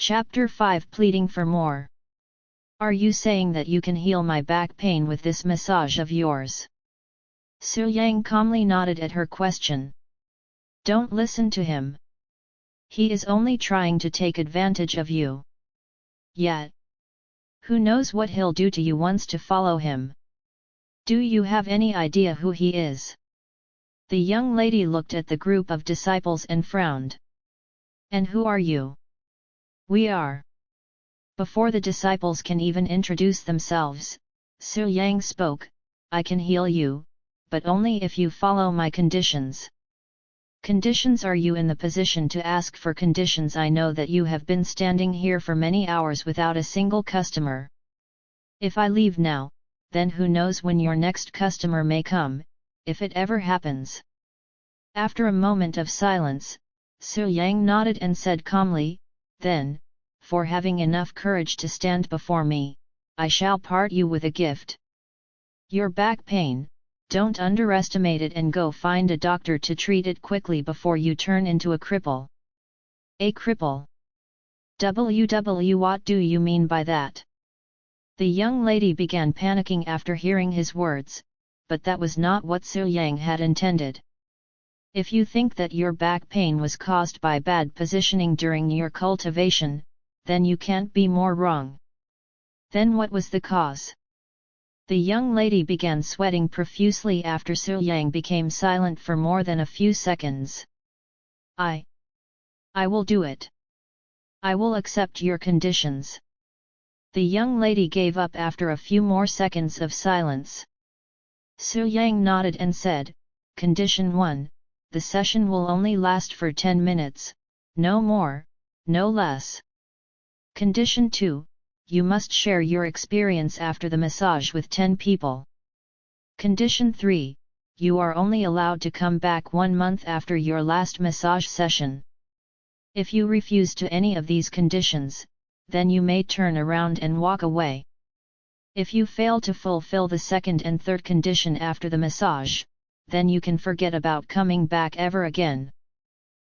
Chapter 5 Pleading for More. Are you saying that you can heal my back pain with this massage of yours? Su Yang calmly nodded at her question. Don't listen to him. He is only trying to take advantage of you. Yet, who knows what he'll do to you once to follow him? Do you have any idea who he is? The young lady looked at the group of disciples and frowned. And who are you? We are. Before the disciples can even introduce themselves, Su Yang spoke, I can heal you, but only if you follow my conditions. Conditions? Are you in the position to ask for conditions? I know that you have been standing here for many hours without a single customer. If I leave now, then who knows when your next customer may come, if it ever happens. After a moment of silence, Su Yang nodded and said calmly, then, for having enough courage to stand before me, I shall part you with a gift. Your back pain, don't underestimate it and go find a doctor to treat it quickly before you turn into a cripple. A cripple? What do you mean by that? The young lady began panicking after hearing his words, but that was not what Su Yang had intended. If you think that your back pain was caused by bad positioning during your cultivation, then you can't be more wrong. Then what was the cause? The young lady began sweating profusely after Su Yang became silent for more than a few seconds. I will do it. I will accept your conditions. The young lady gave up after a few more seconds of silence. Su Yang nodded and said, Condition 1. The session will only last for 10 minutes, no more, no less. Condition 2, you must share your experience after the massage with 10 people. Condition 3, you are only allowed to come back 1 month after your last massage session. If you refuse to any of these conditions, then you may turn around and walk away. If you fail to fulfill the second and third condition after the massage, then you can forget about coming back ever again.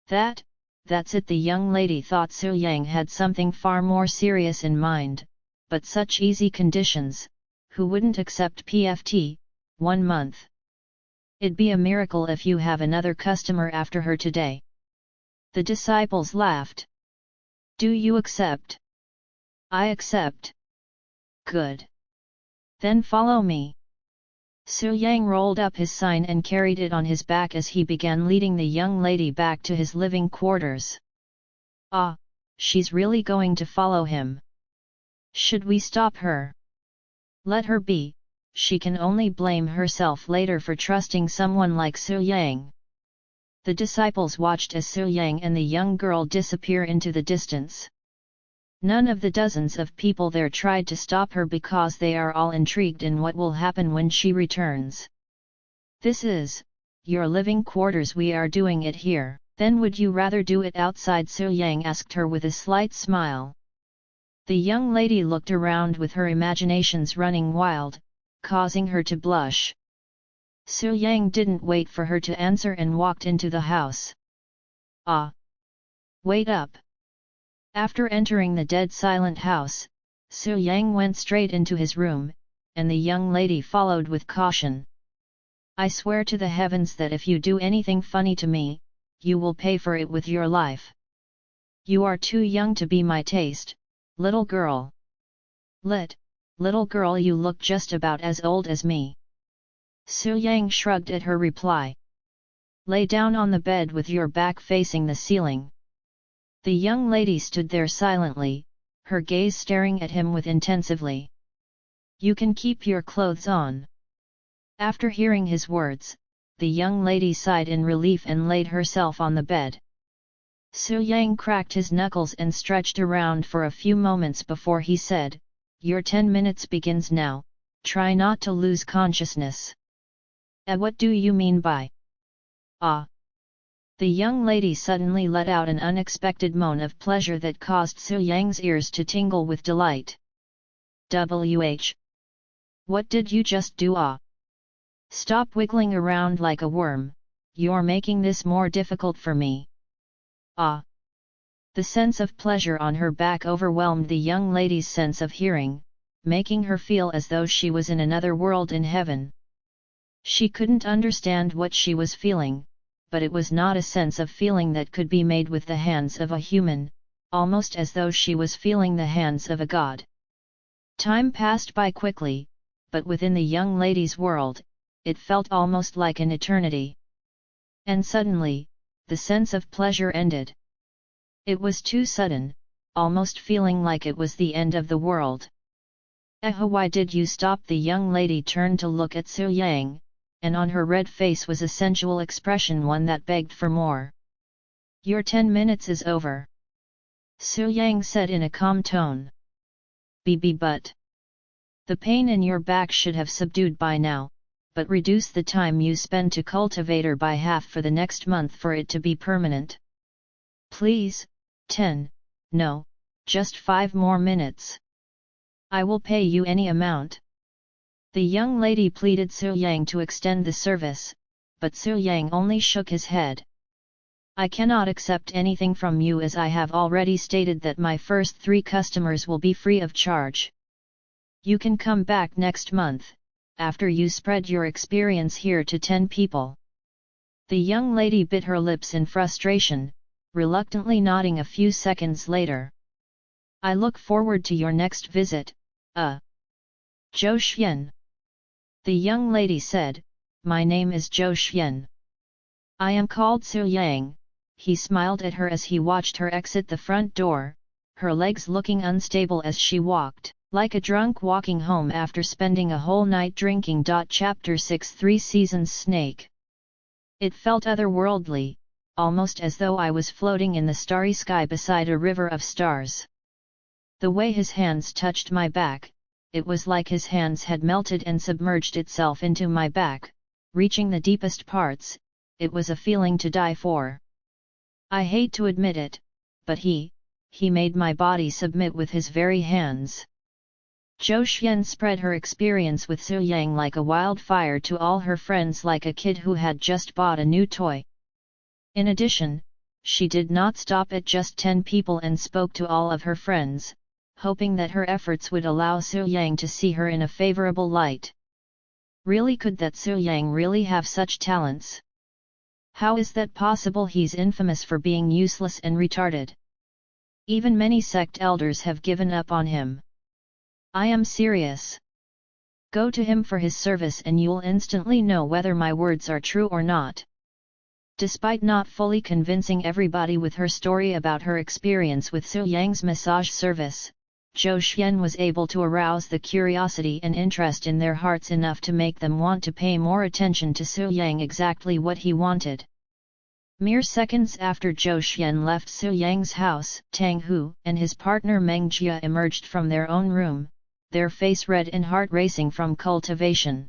That's it. The young lady thought Su Yang had something far more serious in mind, but such easy conditions, who wouldn't accept PFT, 1 month? It'd be a miracle if you have another customer after her today. The disciples laughed. Do you accept? I accept. Good. Then follow me. Su Yang rolled up his sign and carried it on his back as he began leading the young lady back to his living quarters. Ah, she's really going to follow him. Should we stop her? Let her be, she can only blame herself later for trusting someone like Su Yang. The disciples watched as Su Yang and the young girl disappear into the distance. None of the dozens of people there tried to stop her because they are all intrigued in what will happen when she returns. This is your living quarters. We are doing it here. Then would you rather do it outside? Su Yang asked her with a slight smile. The young lady looked around with her imaginations running wild, causing her to blush. Su Yang didn't wait for her to answer and walked into the house. Ah! Wait up! After entering the dead silent house, Su Yang went straight into his room, and the young lady followed with caution. I swear to the heavens that if you do anything funny to me, you will pay for it with your life. You are too young to be my taste, little girl. Little girl, you look just about as old as me. Su Yang shrugged at her reply. Lay down on the bed with your back facing the ceiling. The young lady stood there silently, her gaze staring at him with intensively. You can keep your clothes on. After hearing his words, the young lady sighed in relief and laid herself on the bed. Su Yang cracked his knuckles and stretched around for a few moments before he said, Your 10 minutes begins now, try not to lose consciousness. What do you mean by? Ah! The young lady suddenly let out an unexpected moan of pleasure that caused Su Yang's ears to tingle with delight. What did you just do? Ah! Stop wiggling around like a worm, you're making this more difficult for me. Ah! The sense of pleasure on her back overwhelmed the young lady's sense of hearing, making her feel as though she was in another world in heaven. She couldn't understand what she was feeling, but it was not a sense of feeling that could be made with the hands of a human, almost as though she was feeling the hands of a god. Time passed by quickly, but within the young lady's world, it felt almost like an eternity. And suddenly, the sense of pleasure ended. It was too sudden, almost feeling like it was the end of the world. Why did you stop?" The young lady turned to look at Su Yang, and on her red face was a sensual expression, one that begged for more. "Your 10 minutes is over," Su Yang said in a calm tone. But the pain in your back should have subdued by now, but reduce the time you spend to cultivator by half for the next month for it to be permanent. Please, 10, no, just 5 more minutes. I will pay you any amount." The young lady pleaded Su Yang to extend the service, but Su Yang only shook his head. "I cannot accept anything from you, as I have already stated that my first 3 customers will be free of charge. You can come back next month, after you spread your experience here to 10 people." The young lady bit her lips in frustration, reluctantly nodding a few seconds later. "I look forward to your next visit, Zhou Xian." The young lady said, "My name is Zhou Xian. I am called Su Yang." He smiled at her as he watched her exit the front door, her legs looking unstable as she walked, like a drunk walking home after spending a whole night drinking. Chapter 6 3 Seasons Snake. It felt otherworldly, almost as though I was floating in the starry sky beside a river of stars. The way his hands touched my back, it was like his hands had melted and submerged itself into my back, reaching the deepest parts. It was a feeling to die for. I hate to admit it, but he made my body submit with his very hands. Zhou Xian spread her experience with Su Yang like a wildfire to all her friends, like a kid who had just bought a new toy. In addition, she did not stop at just 10 people and spoke to all of her friends, hoping that her efforts would allow Su Yang to see her in a favorable light. Really, could that Su Yang really have such talents? How is that possible? He's infamous for being useless and retarded. Even many sect elders have given up on him. I am serious. Go to him for his service and you'll instantly know whether my words are true or not. Despite not fully convincing everybody with her story about her experience with Su Yang's massage service, Zhou Xian was able to arouse the curiosity and interest in their hearts enough to make them want to pay more attention to Su Yang, exactly what he wanted. Mere seconds after Zhou Xian left Su Yang's house, Tang Hu and his partner Meng Jia emerged from their own room, their face red and heart racing from cultivation.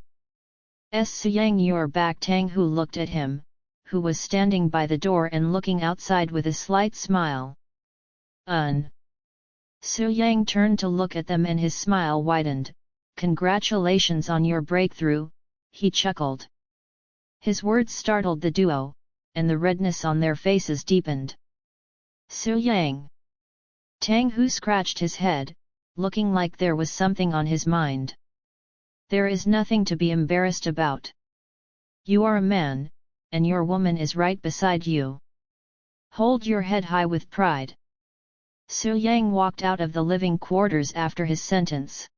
Su Yang, you're back. Tang Hu looked at him, who was standing by the door and looking outside with a slight smile. Su Yang turned to look at them and his smile widened. "Congratulations on your breakthrough," he chuckled. His words startled the duo, and the redness on their faces deepened. "Su Yang?" Tang Hu scratched his head, looking like there was something on his mind. "There is nothing to be embarrassed about. You are a man, and your woman is right beside you. Hold your head high with pride." Su Yang walked out of the living quarters after his sentence.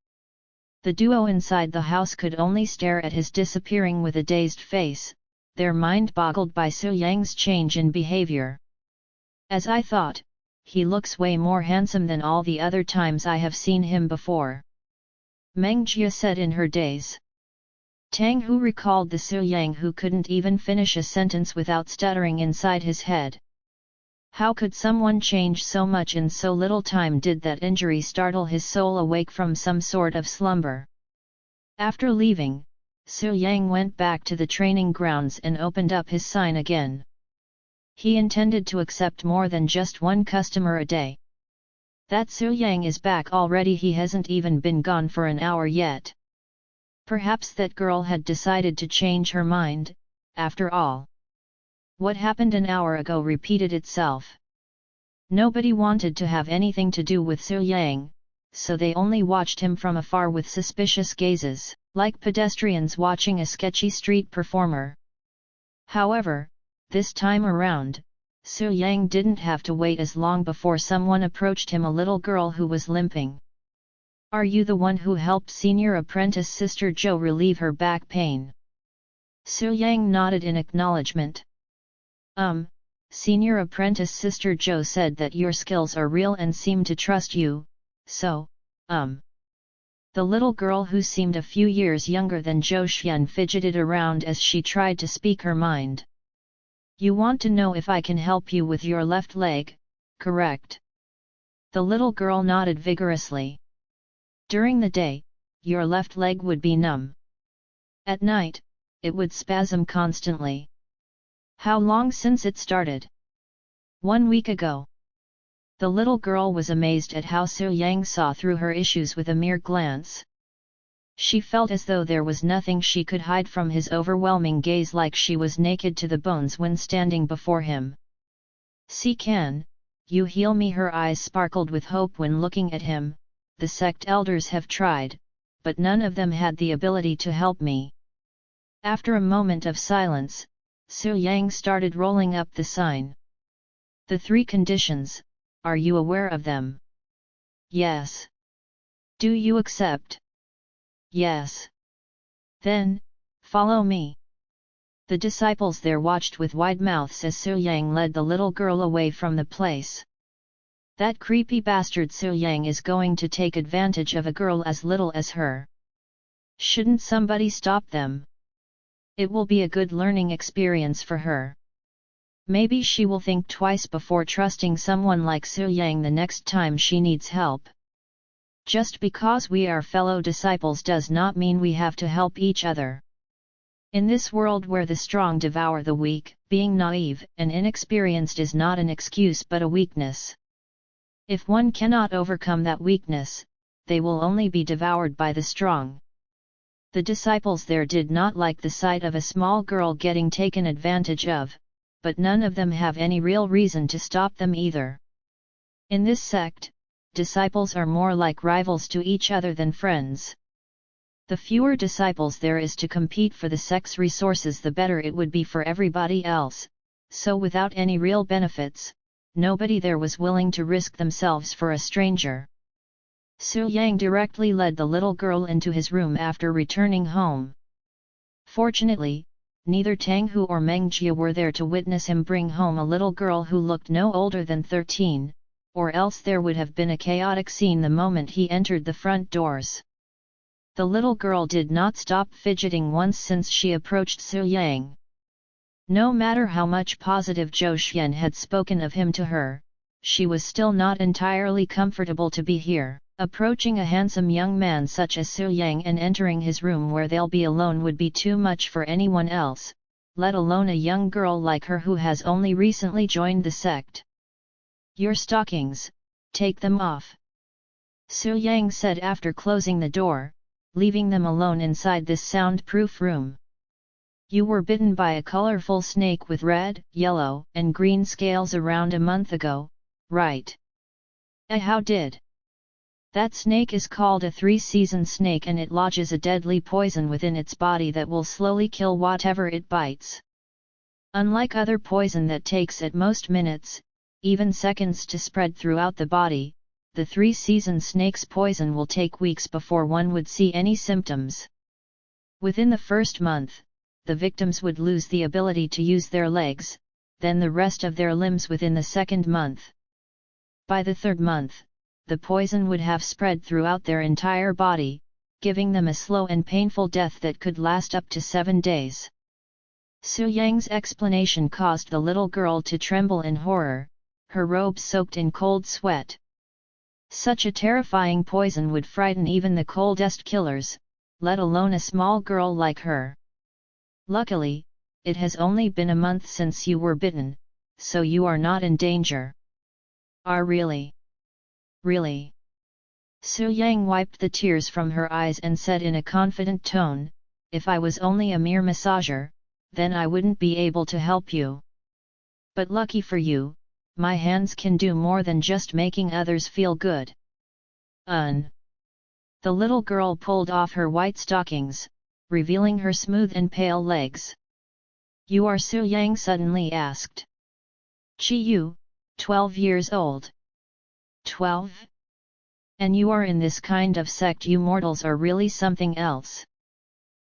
The duo inside the house could only stare at his disappearing with a dazed face, their mind boggled by Su Yang's change in behavior. "As I thought, he looks way more handsome than all the other times I have seen him before," Meng Jia said in her daze. Tang Hu recalled the Su Yang who couldn't even finish a sentence without stuttering inside his head. How could someone change so much in so little time? Did that injury startle his soul awake from some sort of slumber? After leaving, Su Yang went back to the training grounds and opened up his sign again. He intended to accept more than just 1 customer a day. That Su Yang is back already. He hasn't even been gone for an hour yet. Perhaps that girl had decided to change her mind, after all. What happened an hour ago repeated itself. Nobody wanted to have anything to do with Su Yang, so they only watched him from afar with suspicious gazes, like pedestrians watching a sketchy street performer. However, this time around, Su Yang didn't have to wait as long before someone approached him, a little girl who was limping. "Are you the one who helped senior apprentice Sister Zhou relieve her back pain?" Su Yang nodded in acknowledgement. Senior apprentice Sister Zhou said that your skills are real and seem to trust you, so, The little girl, who seemed a few years younger than Zhou Xian, fidgeted around as she tried to speak her mind. "You want to know if I can help you with your left leg, correct?" The little girl nodded vigorously. "During the day, your left leg would be numb. At night, it would spasm constantly." "How long since it started?" "1 week ago." The little girl was amazed at how Su Yang saw through her issues with a mere glance. She felt as though there was nothing she could hide from his overwhelming gaze, like she was naked to the bones when standing before him. "See, can you heal me?" Her eyes sparkled with hope when looking at him. "The sect elders have tried, but none of them had the ability to help me." After a moment of silence, Su Yang started rolling up the sign. "The 3 conditions, are you aware of them?" "Yes." "Do you accept?" "Yes." "Then, follow me." The disciples there watched with wide mouths as Su Yang led the little girl away from the place. That creepy bastard Su Yang is going to take advantage of a girl as little as her. Shouldn't somebody stop them? It will be a good learning experience for her. Maybe she will think twice before trusting someone like Su Yang the next time she needs help. Just because we are fellow disciples does not mean we have to help each other. In this world where the strong devour the weak, being naive and inexperienced is not an excuse but a weakness. If one cannot overcome that weakness, they will only be devoured by the strong. The disciples there did not like the sight of a small girl getting taken advantage of, but none of them have any real reason to stop them either. In this sect, disciples are more like rivals to each other than friends. The fewer disciples there is to compete for the sect's resources, the better it would be for everybody else, so without any real benefits, nobody there was willing to risk themselves for a stranger. Su Yang directly led the little girl into his room after returning home. Fortunately, neither Tang Hu or Meng Jie were there to witness him bring home a little girl who looked no older than 13, or else there would have been a chaotic scene the moment he entered the front doors. The little girl did not stop fidgeting once since she approached Su Yang. No matter how much positive Zhou Xian had spoken of him to her, she was still not entirely comfortable to be here. Approaching a handsome young man such as Su Yang and entering his room where they'll be alone would be too much for anyone else, let alone a young girl like her who has only recently joined the sect. "Your stockings, take them off," Su Yang said after closing the door, leaving them alone inside this soundproof room. "You were bitten by a colorful snake with red, yellow, and green scales around a month ago, right?" "How did?" "That snake is called a 3-season snake and it lodges a deadly poison within its body that will slowly kill whatever it bites. Unlike other poison that takes at most minutes, even seconds to spread throughout the body, the 3-season snake's poison will take weeks before one would see any symptoms. Within the first month, the victims would lose the ability to use their legs, then the rest of their limbs within the second month. By the third month, the poison would have spread throughout their entire body, giving them a slow and painful death that could last up to 7 days. Su Yang's explanation caused the little girl to tremble in horror, her robe soaked in cold sweat. Such a terrifying poison would frighten even the coldest killers, let alone a small girl like her. "Luckily, it has only been a month since you were bitten, so you are not in danger." Really? Really?" Su Yang wiped the tears from her eyes and said in a confident tone, "If I was only a mere massager, then I wouldn't be able to help you. But lucky for you, my hands can do more than just making others feel good. The little girl pulled off her white stockings, revealing her smooth and pale legs. You are Su Yang? Suddenly asked. Chi Yu, 12 years old. 12? And you are in this kind of sect? You mortals are really something else.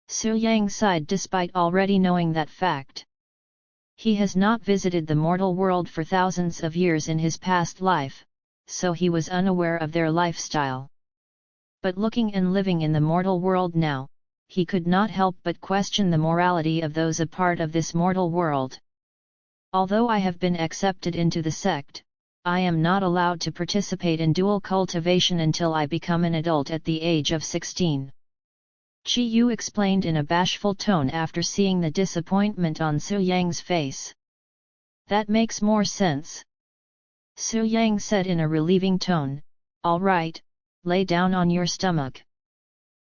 Su Yang sighed despite already knowing that fact. He has not visited the mortal world for thousands of years in his past life, so he was unaware of their lifestyle. But looking and living in the mortal world now, he could not help but question the morality of those a part of this mortal world. Although I have been accepted into the sect, I am not allowed to participate in dual cultivation until I become an adult at the age of 16. Chi Yu explained in a bashful tone after seeing the disappointment on Su Yang's face. That makes more sense. Su Yang said in a relieving tone, all right, lay down on your stomach.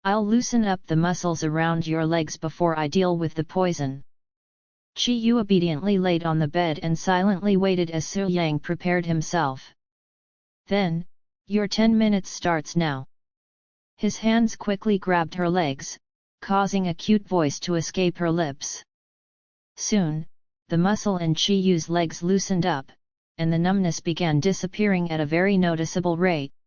I'll loosen up the muscles around your legs before I deal with the poison. Chi Yu obediently laid on the bed and silently waited as Su Yang prepared himself. Then, your 10 minutes starts now. His hands quickly grabbed her legs, causing a cute voice to escape her lips. Soon, the muscle in Chi Yu's legs loosened up, and the numbness began disappearing at a very noticeable rate.